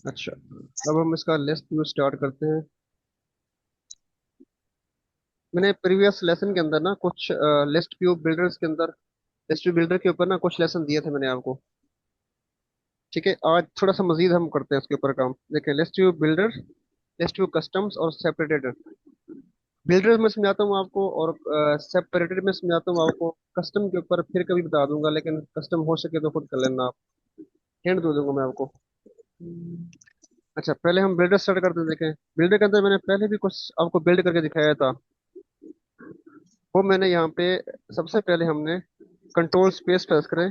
अच्छा, अब हम इसका लिस्ट व्यू स्टार्ट करते हैं। मैंने प्रीवियस लेसन के अंदर ना कुछ लिस्ट व्यू बिल्डर्स के अंदर लिस्ट व्यू बिल्डर के ऊपर ना कुछ लेसन दिए थे मैंने आपको। ठीक है, आज थोड़ा सा मजीद हम करते हैं इसके ऊपर काम। देखिए, list view builder, list view customs और सेपरेटेड। बिल्डर में समझाता हूँ आपको, और सेपरेटेड में समझाता हूँ आपको। कस्टम के ऊपर फिर कभी बता दूंगा, लेकिन कस्टम हो सके तो खुद कर लेना आप। हिंट दे दूंगा मैं आपको। अच्छा, पहले हम बिल्डर स्टार्ट करते हैं। देखें, बिल्डर के अंदर मैंने पहले भी कुछ आपको बिल्ड करके दिखाया था। वो मैंने यहाँ पे सबसे पहले हमने कंट्रोल स्पेस प्रेस करें।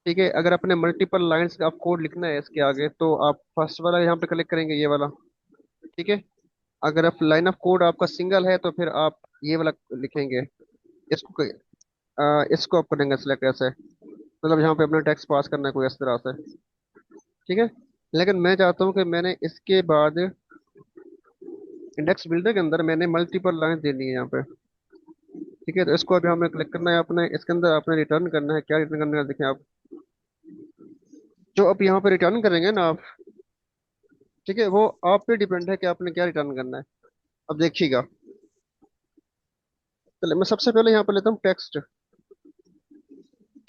ठीक है, अगर अपने मल्टीपल लाइंस का आप कोड लिखना है इसके आगे, तो आप फर्स्ट वाला यहाँ पे क्लिक करेंगे, ये वाला। ठीक है, अगर आप लाइन ऑफ कोड आपका सिंगल है तो फिर आप ये वाला लिखेंगे। इसको इसको आप करेंगे सिलेक्ट ऐसे, मतलब यहाँ पे अपना टेक्स्ट पास करना है कोई इस तरह से। ठीक है, लेकिन मैं चाहता हूँ कि मैंने इसके बाद इंडेक्स बिल्डर के अंदर मैंने मल्टीपल लाइन देनी है यहाँ पे। ठीक है, तो इसको अभी हमें क्लिक करना है अपने, इसके अंदर आपने रिटर्न करना है। क्या रिटर्न करना है, देखें आप। जो आप यहाँ पे रिटर्न करेंगे ना आप, ठीक है, वो आप पे डिपेंड है कि आपने क्या रिटर्न करना है। अब देखिएगा, चलिए मैं सबसे पहले यहाँ पे लेता हूँ टेक्स्ट।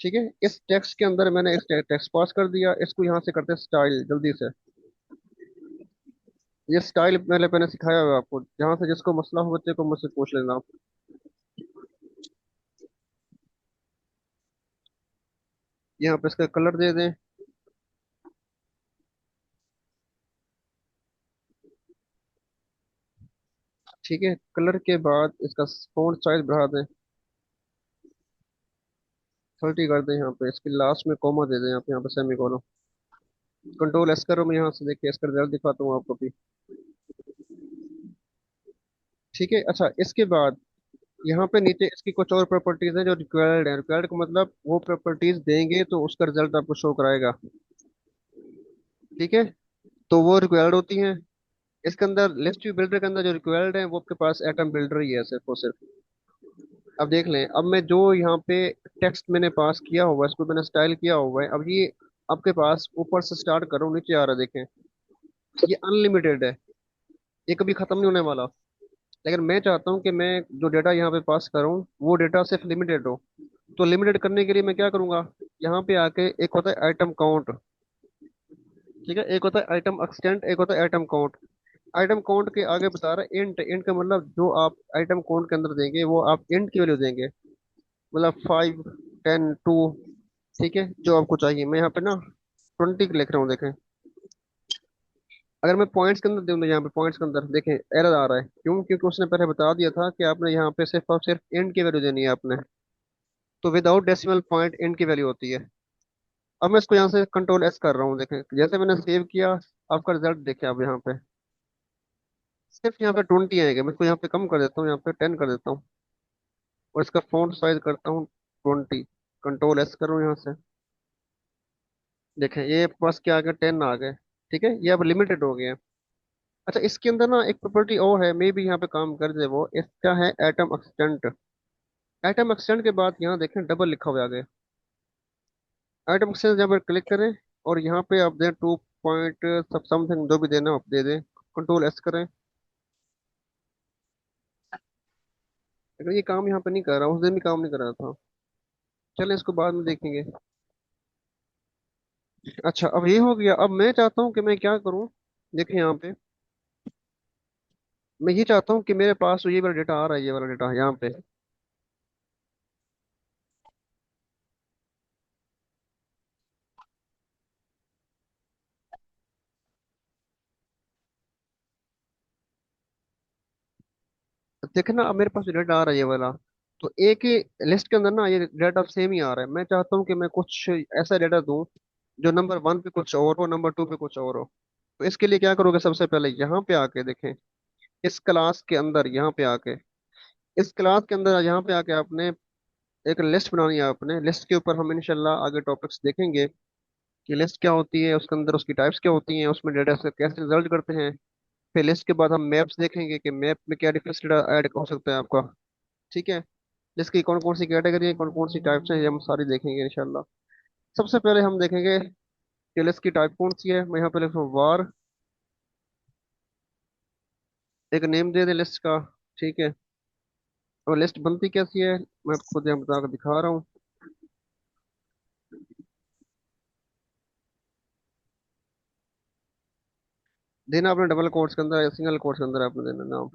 ठीक है, इस टेक्स्ट के अंदर मैंने इस टेक्स्ट पास कर दिया। इसको यहाँ से करते हैं स्टाइल जल्दी से। ये स्टाइल मैंने मैंने सिखाया हुआ है आपको, जहाँ से जिसको मसला हो बच्चे को मुझसे पूछ लेना आप। यहाँ पे इसका कलर दे दें। ठीक है, कलर के बाद इसका फॉन्ट साइज बढ़ा दें, 30 कर दें। यहाँ पे इसके लास्ट में कॉमा दे दें, यहाँ पे सेमी कॉमा। कंट्रोल एस करो, मैं यहाँ से देखिए इसका रिजल्ट दिखाता हूँ आपको भी। ठीक है, अच्छा, इसके बाद यहाँ पे नीचे इसकी कुछ और प्रॉपर्टीज हैं जो रिक्वायर्ड है। रिक्वायर्ड का मतलब वो प्रॉपर्टीज देंगे तो उसका रिजल्ट आपको शो कराएगा। ठीक है, तो वो रिक्वायर्ड होती हैं। इसके अंदर लिस्ट व्यू बिल्डर के अंदर जो रिक्वायर्ड है वो आपके पास एटम बिल्डर ही है, सिर्फ और सिर्फ। अब देख लें, अब मैं जो यहाँ पे टेक्स्ट मैंने पास किया हुआ है, इसको मैंने स्टाइल किया हुआ है। अब ये आपके पास ऊपर से स्टार्ट करो नीचे आ रहा है, देखें। ये अनलिमिटेड है, ये कभी खत्म नहीं होने वाला। लेकिन मैं चाहता हूँ कि मैं जो डेटा यहाँ पे पास करूँ वो डेटा सिर्फ लिमिटेड हो। तो लिमिटेड करने के लिए मैं क्या करूंगा, यहाँ पे आके एक होता है आइटम काउंट। ठीक है, एक होता है आइटम एक्सटेंट, एक होता है आइटम काउंट। आइटम काउंट के आगे बता रहा है इंट। इंट का मतलब जो आप आइटम काउंट के अंदर देंगे वो आप इंट की वैल्यू देंगे। मतलब 5, 10, 2। ठीक है, जो आपको चाहिए। मैं यहाँ पे ना 20 लिख रहा हूँ, देखें। अगर मैं पॉइंट्स के अंदर दूँ तो यहाँ पे पॉइंट्स के अंदर देखें एरर आ रहा है। क्यों? क्योंकि उसने पहले बता दिया था कि आपने यहाँ पे सिर्फ और सिर्फ इंट की वैल्यू देनी है आपने। तो विदाउट डेसिमल पॉइंट इंट की वैल्यू होती है। अब मैं इसको यहाँ से कंट्रोल एस कर रहा हूँ, देखें जैसे मैंने सेव किया। आपका रिजल्ट देखें अब यहाँ पे सिर्फ यहाँ पे 20 आएगा। मैं इसको यहाँ पे कम कर देता हूँ, यहाँ पे 10 कर देता हूँ। और इसका फॉन्ट साइज करता हूँ 20। कंट्रोल एस करूँ यहाँ से, देखें ये पास क्या आ गया, 10 आ गए। ठीक है, ये अब लिमिटेड हो गया है। अच्छा, इसके अंदर ना एक प्रॉपर्टी और है, मे भी यहाँ पे काम कर दे वो। इसका है एटम एक्सटेंट। एटम एक्सटेंट के बाद यहाँ देखें डबल लिखा हुआ है आगे। एटम एक्सटेंट जब क्लिक करें और यहाँ पे आप दें 2 पॉइंट सब समथिंग, जो भी देना आप दे दें। कंट्रोल एस करें। अगर ये काम यहाँ पे नहीं कर रहा, उस दिन भी काम नहीं कर रहा था। चलें, इसको बाद में देखेंगे। अच्छा, अब ये हो गया। अब मैं चाहता हूँ कि मैं क्या करूँ। देखें यहाँ पे, मैं ये चाहता हूँ कि मेरे पास ये वाला डेटा आ रहा है, ये वाला डेटा यहाँ पे। देखे ना, अब मेरे पास जो डेटा आ रहा है ये वाला, तो एक ही लिस्ट के अंदर ना ये डेटा सेम ही आ रहा है। मैं चाहता हूँ कि मैं कुछ ऐसा डेटा दूँ जो नंबर 1 पे कुछ और हो, नंबर 2 पे कुछ और हो। तो इसके लिए क्या करोगे, सबसे पहले यहाँ पे आके देखें, इस क्लास के अंदर यहाँ पे आके, इस क्लास के अंदर यहाँ पे आके आपने एक लिस्ट बनानी है। आपने लिस्ट के ऊपर हम इंशाल्लाह आगे टॉपिक्स देखेंगे कि लिस्ट क्या होती है, उसके अंदर उसकी टाइप्स क्या होती हैं, उसमें डेटा से कैसे रिजल्ट करते हैं। फिर लिस्ट के बाद हम मैप्स देखेंगे कि मैप में क्या डिफरेंस डेटा ऐड हो सकता है आपका। ठीक है, लिस्ट की कौन कौन सी कैटेगरी है, कौन कौन सी टाइप्स हैं, ये हम सारी देखेंगे इंशाल्लाह। सबसे पहले हम देखेंगे कि लिस्ट की टाइप कौन सी है, मैं यहाँ पे लिखूँ वार, एक नेम दे दे लिस्ट का। ठीक है। और लिस्ट बनती कैसी है, मैं आपको खुद यहाँ बता कर दिखा रहा हूँ। देना आपने डबल कोट्स के अंदर या सिंगल कोट्स के अंदर आपने देना नाम।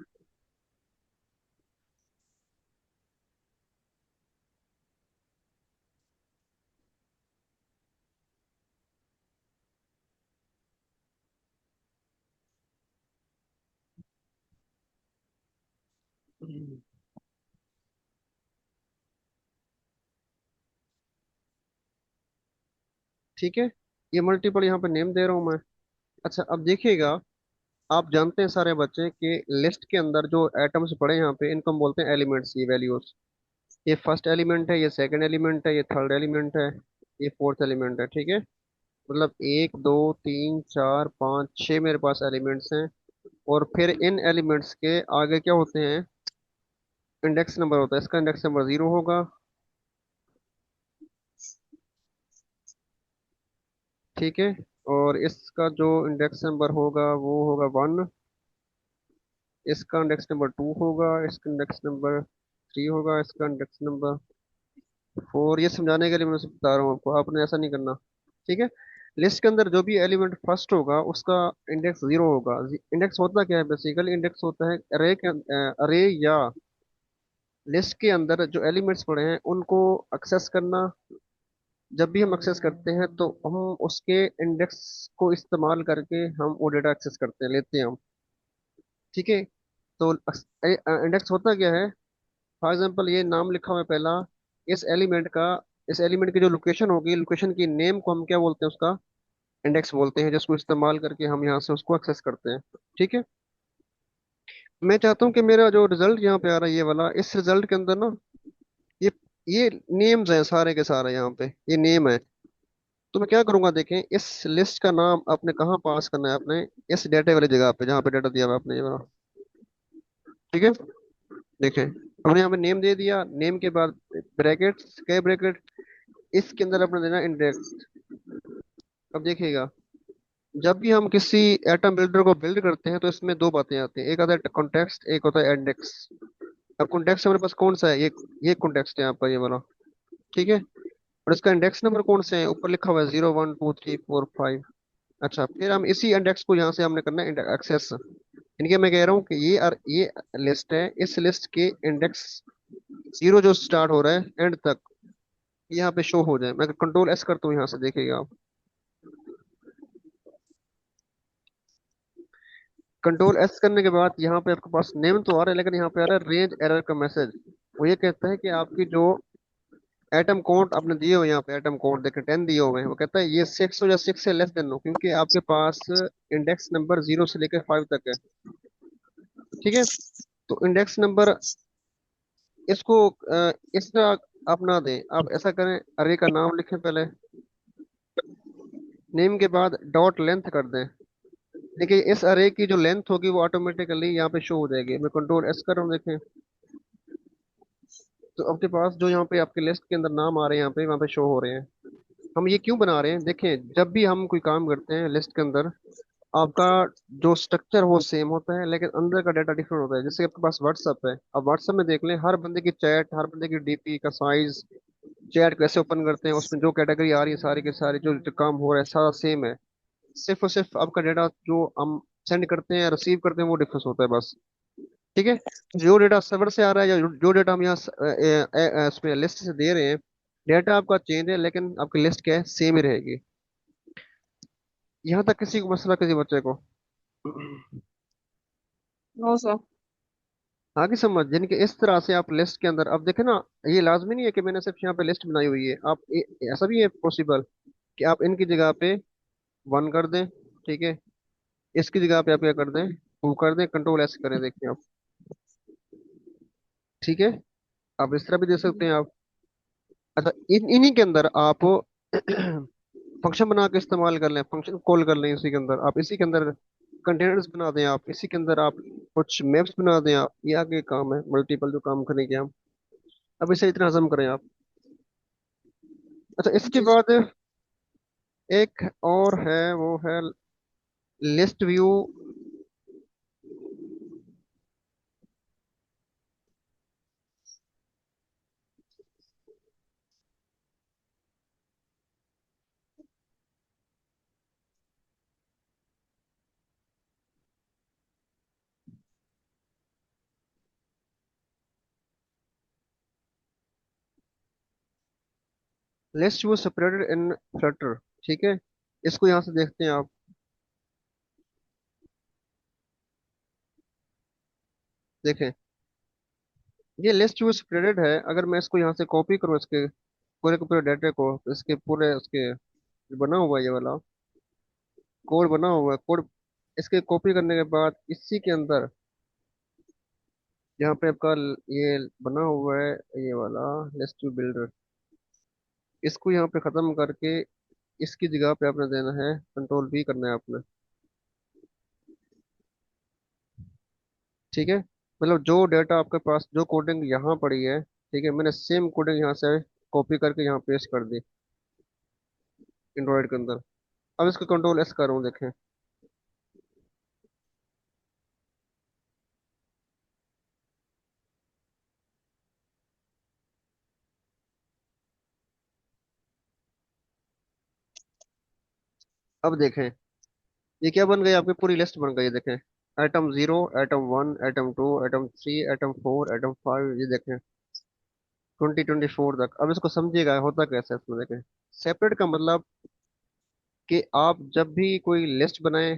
ठीक है, ये मल्टीपल यहाँ पे नेम दे रहा हूँ मैं। अच्छा अब देखिएगा, आप जानते हैं सारे बच्चे कि लिस्ट के अंदर जो एटम्स पड़े हैं यहाँ पे, इनको हम बोलते हैं एलिमेंट्स, ये वैल्यूज। ये फर्स्ट एलिमेंट है, ये सेकंड एलिमेंट है, ये थर्ड एलिमेंट है, ये फोर्थ एलिमेंट है। ठीक है, मतलब एक दो तीन चार पाँच छः मेरे पास एलिमेंट्स हैं। और फिर इन एलिमेंट्स के आगे क्या होते हैं, इंडेक्स नंबर होता है। इसका इंडेक्स नंबर 0 होगा। ठीक है, और इसका जो इंडेक्स नंबर होगा वो होगा 1। इसका इंडेक्स नंबर 2 होगा, इसका इंडेक्स नंबर 3 होगा, इसका इंडेक्स नंबर 4। ये समझाने के लिए मैं सिर्फ बता रहा हूँ आपको, आपने ऐसा नहीं करना। ठीक है, लिस्ट के अंदर जो भी एलिमेंट फर्स्ट होगा उसका इंडेक्स 0 होगा। इंडेक्स होता क्या है, बेसिकली इंडेक्स होता है अरे के, अरे या लिस्ट के अंदर जो एलिमेंट्स पड़े हैं उनको एक्सेस करना। जब भी हम एक्सेस करते हैं तो हम उसके इंडेक्स को इस्तेमाल करके हम वो डेटा एक्सेस करते हैं, लेते हैं हम। ठीक है, तो इंडेक्स होता क्या है, फॉर एग्जाम्पल ये नाम लिखा हुआ है पहला, इस एलिमेंट का, इस एलिमेंट की जो लोकेशन होगी, लोकेशन की नेम को हम क्या बोलते हैं, उसका इंडेक्स बोलते हैं, जिसको इस्तेमाल करके हम यहाँ से उसको एक्सेस करते हैं। ठीक है, मैं चाहता हूँ कि मेरा जो रिजल्ट यहाँ पे आ रहा है ये वाला, इस रिजल्ट के अंदर ना ये ये नेम्स हैं सारे के सारे, यहाँ पे ये नेम है। तो मैं क्या करूंगा, देखें इस लिस्ट का नाम आपने कहाँ पास करना है, आपने इस डेटा वाली जगह पे जहाँ पे डेटा दिया हुआ है आपने ये वाला। ठीक है, देखें हमने यहाँ पे नेम दे दिया, नेम के बाद ब्रैकेट्स, के ब्रैकेट, इसके अंदर अपने देना इंडेक्स। अब देखिएगा, जब भी हम किसी एटम बिल्डर को बिल्ड करते हैं तो इसमें दो बातें आती हैं, एक आता है कॉन्टेक्स्ट, एक होता है इंडेक्स। अब कॉन्टेक्स्ट हमारे पास कौन सा है, ये कॉन्टेक्स्ट है आपका ये वाला। ठीक है, और इसका इंडेक्स नंबर कौन से है, ऊपर लिखा हुआ है 0 1 2 3 4 5। अच्छा, फिर हम इसी इंडेक्स को यहाँ से हमने करना है एक्सेस। इनके मैं कह रहा हूँ कि ये लिस्ट है, इस लिस्ट के इंडेक्स 0 जो स्टार्ट हो रहा है एंड तक यहाँ पे शो हो जाए। मैं कंट्रोल एस करता हूँ यहाँ से, देखिएगा आप। कंट्रोल एस करने के बाद यहाँ पे आपके पास नेम तो आ रहा है, लेकिन यहाँ पे आ रहा है रेंज एरर का मैसेज। वो ये कहता है कि आपकी जो एटम कोड आपने दिए हुए, यहाँ पे एटम कोड देखे 10 दिए हुए हैं, वो कहता है ये 6 हो या 6 से लेस देन हो, क्योंकि आपके पास इंडेक्स नंबर 0 से लेकर 5 तक है। ठीक है, तो इंडेक्स नंबर इसको इस तरह आप ना दें, आप ऐसा करें, अरे का नाम लिखें पहले, नेम के बाद डॉट लेंथ कर दें। देखिए इस अरे की जो लेंथ होगी वो ऑटोमेटिकली यहाँ पे शो हो जाएगी। मैं कंट्रोल एस कर रहा हूँ, देखें। तो आपके पास जो यहाँ पे आपके लिस्ट के अंदर नाम आ रहे हैं यहाँ पे, वहाँ पे शो हो रहे हैं। हम ये क्यों बना रहे हैं, देखें जब भी हम कोई काम करते हैं लिस्ट के अंदर, आपका जो स्ट्रक्चर वो सेम होता है लेकिन अंदर का डाटा डिफरेंट होता है। जैसे आपके पास व्हाट्सअप है, अब व्हाट्सअप में देख लें, हर बंदे की चैट, हर बंदे की डीपी का साइज, चैट कैसे ओपन करते हैं, उसमें जो कैटेगरी आ रही है सारी के सारी, जो काम हो रहा है सारा सेम है। सिर्फ और सिर्फ आपका डेटा जो हम सेंड करते हैं, रिसीव करते हैं, वो डिफरेंस होता है बस। ठीक है, जो डेटा सर्वर से आ रहा है या जो डेटा हम यहाँ इसमें लिस्ट से दे रहे हैं, डेटा आपका चेंज है लेकिन आपकी लिस्ट क्या है, सेम ही रहेगी। यहाँ तक किसी को मसला, किसी बच्चे को? No sir. आगे समझ, यानी कि इस तरह से आप लिस्ट के अंदर, अब देखें ना, ये लाजमी नहीं है कि मैंने सिर्फ यहाँ पे लिस्ट बनाई हुई है, आप ऐसा भी है पॉसिबल कि आप इनकी जगह पे 1 कर दें। ठीक है, इसकी जगह पे आप क्या कर दें, 2 कर दें, कंट्रोल एस करें, देखिए आप। ठीक है, आप इस तरह भी दे सकते हैं आप। अच्छा, इन्हीं के अंदर आप फंक्शन बना के इस्तेमाल कर लें, फंक्शन कॉल कर लें इसी के अंदर, आप इसी के अंदर कंटेनर्स बना दें, आप इसी के अंदर आप कुछ मैप्स बना दें आप। ये आगे काम है मल्टीपल जो काम करेंगे हम। अब इसे इतना हजम करें आप। अच्छा, इसके जी बाद एक और है, वो है list view. List view separated इन फ्लटर, ठीक है। इसको यहाँ से देखते हैं आप। देखें, ये लिस्ट व्यू सेपरेटेड है। अगर मैं इसको यहाँ से कॉपी करूँ, इसके पूरे के पूरे डाटे को, तो इसके पूरे उसके बना हुआ है ये वाला कोड, बना हुआ है कोड। इसके कॉपी करने के बाद इसी के अंदर यहाँ पे आपका ये बना हुआ है, ये वाला लिस्ट व्यू बिल्डर। इसको यहाँ पे खत्म करके इसकी जगह पे आपने देना है, कंट्रोल भी करना है आपने, ठीक है। मतलब जो डेटा आपके पास, जो कोडिंग यहाँ पड़ी है, ठीक है, मैंने सेम कोडिंग यहाँ से कॉपी करके यहाँ पेस्ट कर दी एंड्रॉइड के अंदर। अब इसको कंट्रोल एस कर रहा हूँ, देखें। अब देखें, ये क्या बन गई, आपकी पूरी लिस्ट बन गई है, देखें। Atom 0, atom 1, atom 2, atom 3, atom 4, atom 5, ये देखें 2024 तक। अब इसको समझिएगा होता कैसे है इसमें, देखें। सेपरेट का मतलब कि आप जब भी कोई लिस्ट बनाए,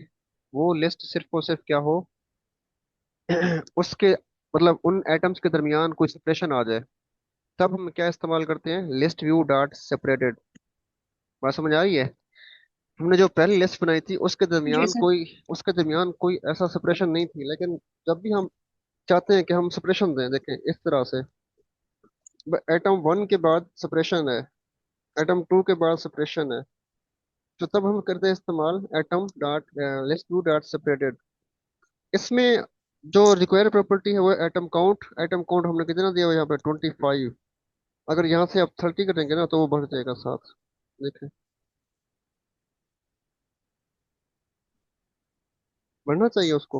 वो लिस्ट सिर्फ और सिर्फ क्या हो, उसके मतलब उन एटम्स के दरमियान कोई सेपरेशन आ जाए, तब हम क्या इस्तेमाल करते हैं, लिस्ट व्यू डॉट सेपरेटेड। बात समझ आ रही है? हमने जो पहली लिस्ट बनाई थी जी सर। उसके दरमियान कोई ऐसा सेपरेशन नहीं थी, लेकिन जब भी हम चाहते हैं कि हम सेपरेशन दें, देखें इस तरह से, एटम 1 के बाद सेपरेशन है, एटम 2 के बाद सेपरेशन है, तो तब हम करते हैं इस्तेमाल atom dot list view dot separated. इसमें जो रिक्वायर्ड प्रॉपर्टी है वो एटम काउंट। एटम काउंट हमने कितना दिया हुआ है यहाँ पे, 25। अगर यहाँ से आप 30 करेंगे ना, तो वो बढ़ जाएगा साथ, देखें। बढ़ना चाहिए उसको,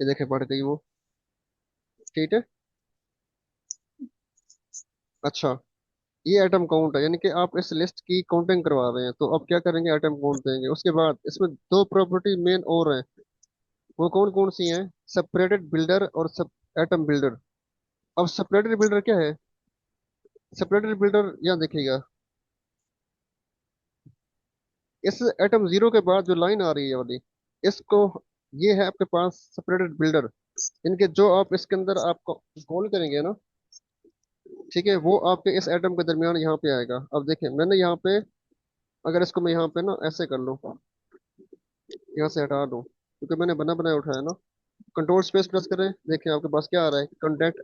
ये देखें बढ़ गई वो, ठीक है। अच्छा, ये एटम काउंट है, यानी कि आप इस लिस्ट की काउंटिंग करवा रहे हैं, तो अब क्या करेंगे, एटम काउंट देंगे। उसके बाद इसमें दो प्रॉपर्टी मेन और हैं, वो कौन कौन सी हैं, सेपरेटेड बिल्डर और सब एटम बिल्डर। अब सेपरेटेड बिल्डर क्या है, सेपरेटेड बिल्डर यहाँ देखिएगा, इस एटम 0 के बाद जो लाइन आ रही है वाली, इसको, ये है आपके पास सेपरेटेड बिल्डर। इनके जो आप इसके अंदर आपको कॉल करेंगे ना, ठीक है, वो आपके इस एटम के दरमियान यहाँ पे आएगा। अब देखें, मैंने यहाँ पे, अगर इसको मैं यहाँ पे ना ऐसे कर लूँ, यहाँ से हटा दूँ, क्योंकि मैंने बना बनाया उठाया ना, कंट्रोल स्पेस प्रेस करें, देखें आपके पास क्या आ रहा है, कॉन्टैक्ट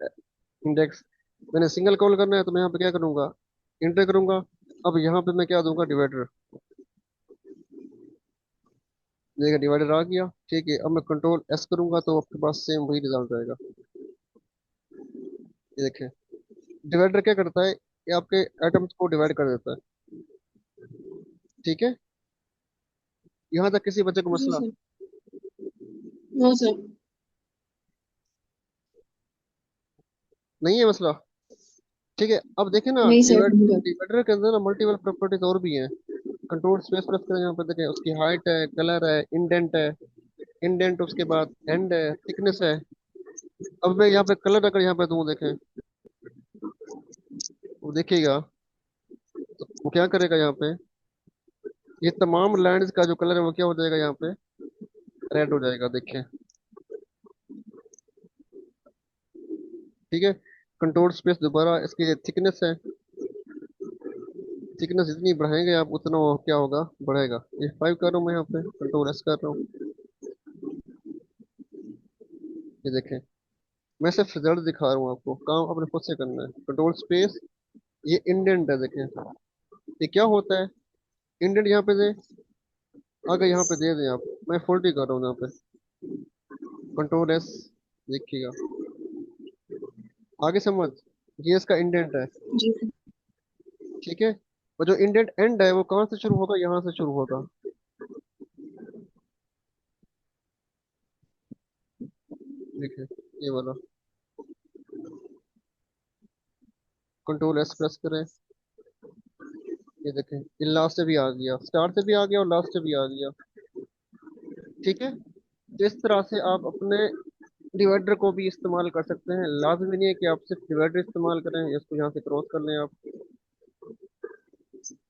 इंडेक्स। मैंने सिंगल कॉल करना है, तो मैं यहाँ पे क्या करूंगा, इंटर करूंगा। अब यहाँ पे मैं क्या दूंगा, डिवाइडर। देखिए डिवाइडर आ गया, ठीक है। अब मैं कंट्रोल एस करूंगा, तो आपके पास सेम वही रिजल्ट आएगा। ये देखें, डिवाइडर क्या करता है, ये आपके एटम्स को डिवाइड कर देता है, ठीक है। यहाँ तक किसी बच्चे को जी मसला सर। No sir. नहीं है, मसला, ठीक है। अब देखें ना, नहीं सर, डिवाइड नहीं सर। डिवाइडर के अंदर ना मल्टीपल प्रॉपर्टीज और भी हैं। कंट्रोल स्पेस प्रेस करें, यहाँ पे देखें, उसकी हाइट है, कलर है, इंडेंट है, इंडेंट उसके बाद एंड है, थिकनेस है। अब मैं यहाँ पे कलर अगर यहाँ पे दूं, देखें, वो देखिएगा, तो वो क्या करेगा यहाँ पे, ये तमाम लैंड्स का जो कलर है वो क्या हो जाएगा, यहाँ पे रेड हो जाएगा, देखें, ठीक है। कंट्रोल स्पेस दोबारा, इसकी थिकनेस है, थिकनेस जितनी बढ़ाएंगे आप, उतना वो क्या होगा, बढ़ेगा। ये 5 कर रहा हूँ मैं, यहाँ पे कंट्रोल एस कर रहा हूँ, ये देखें। मैं सिर्फ रिजल्ट दिखा रहा हूँ आपको, काम अपने खुद से करना है। कंट्रोल स्पेस, ये इंडेंट है, देखें। ये क्या होता है, इंडेंट यहाँ पे दे, अगर यहाँ पे दे दें आप, मैं फुल टी कर रहा हूँ यहाँ पे, कंट्रोल एस, देखिएगा, आगे समझ, ये इसका इंडेंट है, जी सर। ठीक है। और जो इंडेंट एंड है वो कहाँ से शुरू होगा, यहाँ से शुरू होगा। देखिए ये वाला, कंट्रोल एस प्रेस करें, ये देखें ये लास्ट से भी आ गया, स्टार्ट से भी आ गया और लास्ट से भी आ गया। ठीक है, तो इस तरह से आप अपने डिवाइडर को भी इस्तेमाल कर सकते हैं। लाजमी नहीं है कि आप सिर्फ डिवाइडर इस्तेमाल करें, इसको यहाँ से क्रॉस कर लें आप,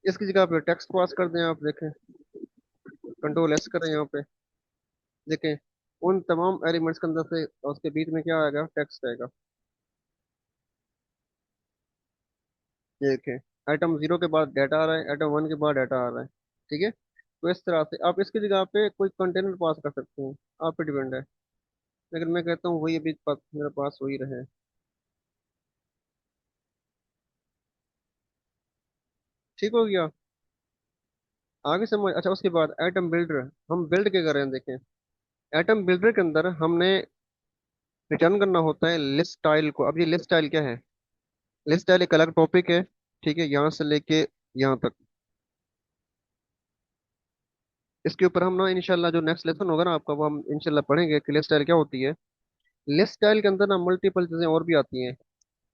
इसकी जगह पे टेक्स्ट पास कर दें आप। देखें कंट्रोल एस करें यहाँ पे, देखें उन तमाम एलिमेंट्स के अंदर से उसके बीच में क्या आएगा, टेक्स्ट आएगा। ये देखें, आइटम जीरो के बाद डाटा आ रहा है, आइटम वन के बाद डाटा आ रहा है। ठीक है, तो इस तरह से आप इसकी जगह पे कोई कंटेनर पास कर सकते हैं, आप पे डिपेंड है। लेकिन मैं कहता हूँ वही अभी मेरे पास वही रहे। ठीक हो गया, आगे समझ। अच्छा उसके बाद आइटम बिल्डर, हम बिल्ड क्या कर रहे हैं देखें। एटम बिल्डर के अंदर हमने रिटर्न करना होता है लिस्ट स्टाइल को। अब ये लिस्ट स्टाइल क्या है, लिस्ट स्टाइल एक अलग टॉपिक है। ठीक है, यहाँ से लेके यहाँ तक, इसके ऊपर हम ना इंशाल्लाह जो नेक्स्ट लेसन होगा ना आपका, वो हम इंशाल्लाह पढ़ेंगे कि लिस्ट स्टाइल क्या होती है। लिस्ट स्टाइल के अंदर ना मल्टीपल चीजें और भी आती हैं।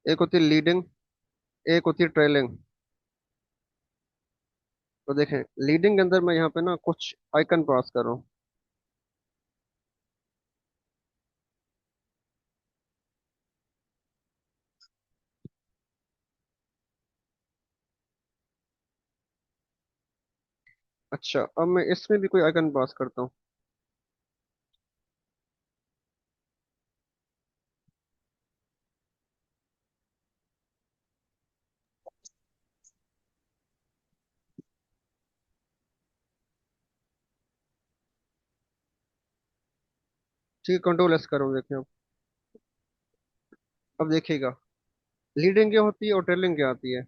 एक होती है लीडिंग, एक होती है ट्रेलिंग। तो देखें लीडिंग के अंदर मैं यहाँ पे ना कुछ आइकन पास कर रहा हूँ। अच्छा अब मैं इसमें भी कोई आइकन पास करता हूँ। ठीक है, कंट्रोल एस कर रहा हूँ। देखें अब देखिएगा लीडिंग क्या होती है और ट्रेलिंग क्या आती है।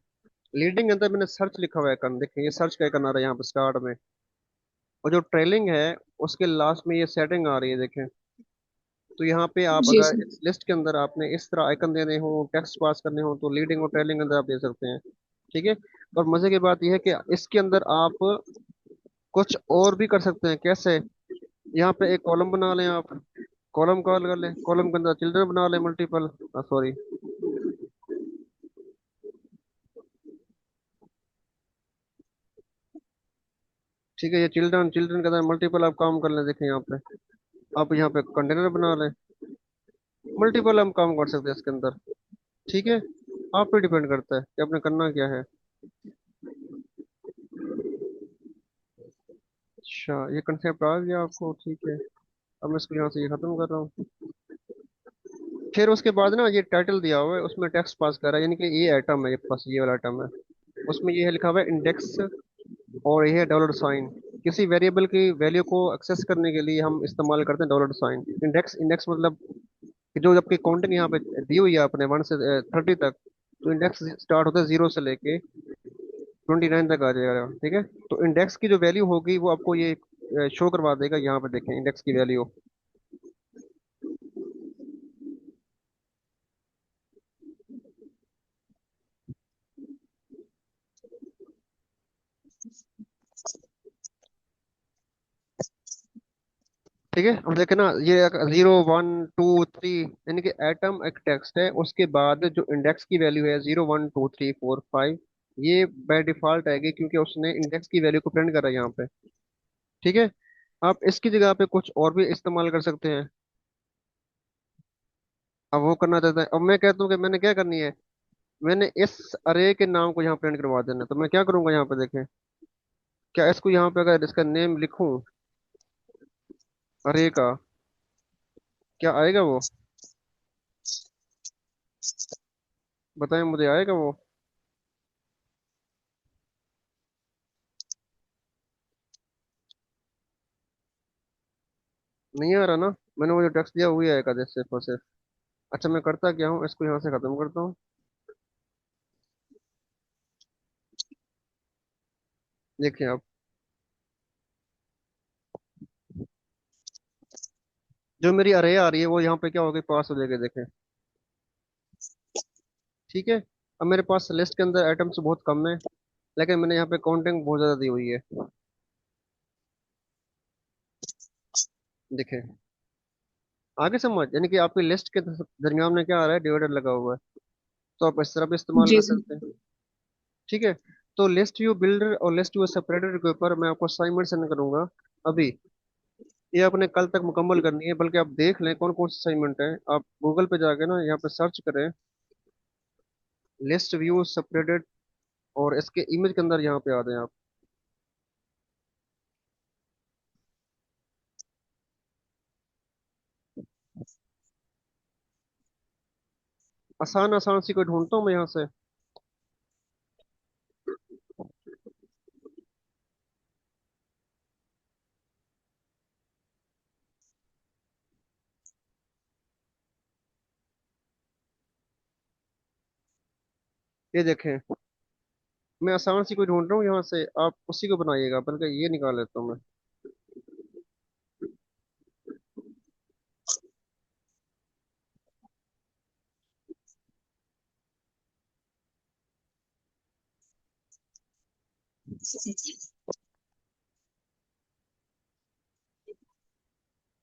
लीडिंग के अंदर मैंने सर्च लिखा हुआ है आइकन, देखें ये सर्च का आइकन आ रहा है यहाँ पे स्टार्ट में। और जो ट्रेलिंग है उसके लास्ट में ये सेटिंग आ रही है, देखें। तो यहाँ पे आप जी अगर सर। इस लिस्ट के अंदर आपने इस तरह आइकन देने हो, टेक्स्ट पास करने हो, तो लीडिंग और ट्रेलिंग अंदर आप दे सकते हैं। ठीक है, और मजे की बात यह है कि इसके अंदर आप कुछ और भी कर सकते हैं। कैसे, यहाँ पे एक कॉलम बना लें आप, कॉलम कॉल कर लें, कॉलम के अंदर चिल्ड्रन बना लें मल्टीपल, सॉरी। ठीक है, ये चिल्ड्रन, चिल्ड्रन के अंदर मल्टीपल आप काम कर लें। देखें यहाँ पे आप यहाँ पे कंटेनर बना लें, मल्टीपल हम काम कर सकते हैं इसके अंदर। ठीक है, आप पे डिपेंड करता है कि आपने करना क्या है। अच्छा ये कंसेप्ट आ गया आपको, ठीक है। अब मैं इसको यहाँ से ये खत्म कर रहा हूँ। फिर उसके बाद ना ये टाइटल दिया हुआ है, उसमें टेक्स्ट पास कर रहा है, यानी कि ये आइटम है, ये पास ये वाला आइटम है। उसमें ये है लिखा हुआ है इंडेक्स, और ये है डॉलर साइन। किसी वेरिएबल की वैल्यू को एक्सेस करने के लिए हम इस्तेमाल करते हैं डॉलर साइन। इंडेक्स, इंडेक्स मतलब कि जो आपकी काउंटिंग यहाँ पे दी हुई है आपने 1 से 30 तक, तो इंडेक्स स्टार्ट होता है 0 से लेके 29 तक आ जाएगा। ठीक है, तो इंडेक्स की जो वैल्यू होगी वो आपको ये शो करवा देगा। यहाँ पे देखें इंडेक्स की वैल्यू। ठीक है, अब देखे ना ये 0 1 2 3, यानी कि एटम एक टेक्स्ट है, उसके बाद जो इंडेक्स की वैल्यू है 0 1 2 3 4 5, ये बाय डिफॉल्ट आएगी क्योंकि उसने इंडेक्स की वैल्यू को प्रिंट करा है यहाँ पे। ठीक है, आप इसकी जगह पे कुछ और भी इस्तेमाल कर सकते हैं। अब वो करना चाहते हैं, अब मैं कहता हूँ कि मैंने क्या करनी है, मैंने इस अरे के नाम को यहाँ प्रिंट करवा देना है। तो मैं क्या करूंगा, यहाँ पे देखें, क्या इसको यहाँ पे अगर इसका नेम लिखूं अरे का, क्या आएगा वो, बताएं मुझे, आएगा वो? नहीं आ रहा ना, मैंने वो जो टेक्स्ट दिया वही आएगा जैसे सिर्फ और सिर्फ। अच्छा मैं करता क्या हूँ, इसको यहाँ से खत्म करता हूँ। देखिए आप, जो मेरी अरे आ रही है वो यहाँ पे क्या होगी, पास हो जाएगी। देखें ठीक है, अब मेरे पास लिस्ट के अंदर आइटम्स बहुत कम है, तो लेकिन मैंने यहाँ पे काउंटिंग बहुत ज्यादा दी हुई है। देखें, आगे समझ, यानी कि आपकी लिस्ट के दरमियान में क्या आ रहा है, डिवाइडर लगा हुआ है। तो आप इस तरह भी इस्तेमाल जी कर सर। सकते हैं। ठीक है। तो लिस्ट व्यू बिल्डर और लिस्ट व्यू सेपरेटर के ऊपर मैं आपको असाइनमेंट सेंड करूंगा अभी। ये आपने कल तक मुकम्मल करनी है, बल्कि आप देख लें कौन कौन सी असाइनमेंट है। आप गूगल पे जाके ना यहाँ पे सर्च करें, लिस्ट व्यू सेपरेटेड, और इसके इमेज के अंदर यहाँ पे आ जाएं आप। आसान आसान सी कोई ढूंढता हूँ मैं यहाँ से। ये देखें, मैं आसान सी कोई ढूंढ रहा हूँ यहाँ से, आप उसी को बनाइएगा, बल्कि ये निकाल लेता हूँ मैं।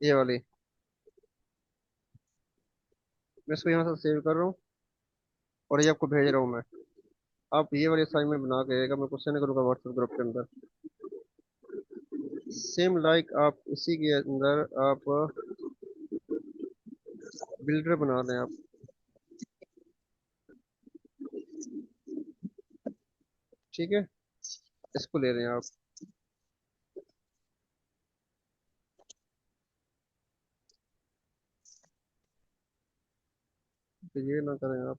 ये वाली, मैं इसको यहाँ से सेव कर रहा हूँ और ये आपको भेज रहा हूँ मैं। आप ये वाली असाइनमेंट बना के आएगा, मैं कुछ सेंड करूँगा व्हाट्सएप ग्रुप के अंदर। सेम लाइक आप इसी के अंदर आप बिल्डर बना दें आप। ठीक है, इसको ले रहे हैं आप। तो ये ना करें आप।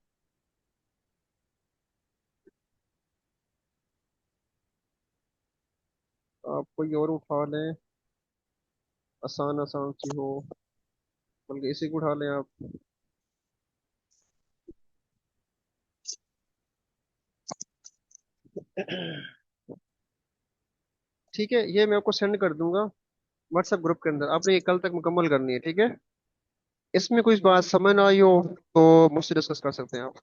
आप कोई और उठा लें, आसान आसान सी हो, बल्कि इसी को उठा लें आप। ठीक है, ये मैं आपको सेंड कर दूंगा व्हाट्सएप ग्रुप के अंदर। आपने ये कल तक मुकम्मल करनी है, ठीक है। इसमें कोई बात समझ ना आई हो तो मुझसे डिस्कस कर सकते हैं आप।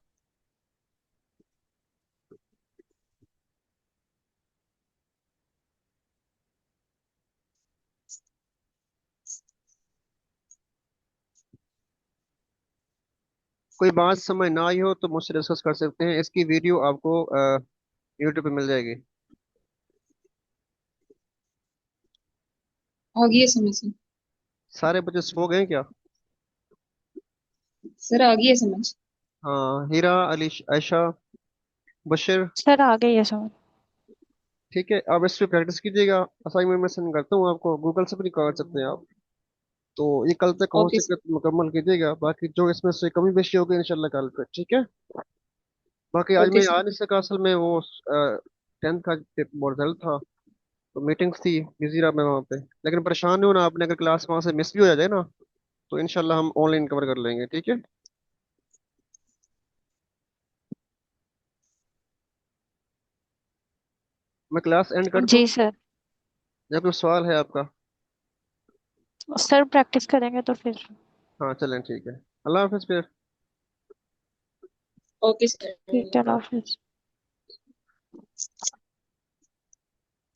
कोई बात समझ ना आई हो तो मुझसे डिस्कस कर सकते हैं। इसकी वीडियो आपको यूट्यूब पे मिल जाएगी। आ गई है समझ सर। सारे बच्चे सो गए क्या? सर आ गई है समझ। हाँ, हीरा, अली, आयशा, बशीर। सर आ गई है समझ। ठीक है, आप इस पे प्रैक्टिस कीजिएगा। असाइनमेंट में सेंड करता हूँ आपको, गूगल से भी निकाल सकते हैं आप। तो ये कल तक हो ओके सके सर। तो मुकम्मल कीजिएगा, बाकी जो इसमें से कमी पेशी होगी इंशाल्लाह कल पे, ठीक है। बाकी आज ओके मैं आ सर। नहीं सका, असल में वो 10th का रिजल्ट था, तो मीटिंग्स थी, बिजी रहा मैं वहाँ पे। लेकिन परेशान नहीं होना आपने, अगर क्लास वहाँ से मिस भी हो जाए ना, तो इंशाल्लाह हम ऑनलाइन कवर कर लेंगे, ठीक है। मैं क्लास एंड कर दूँ जी सर। या कोई सवाल है आपका? सर प्रैक्टिस करेंगे तो फिर। हाँ चलें, ठीक है। अल्लाह हाफिज़ फिर। Okay sir. ठीक है, अल्लाह हाफिज।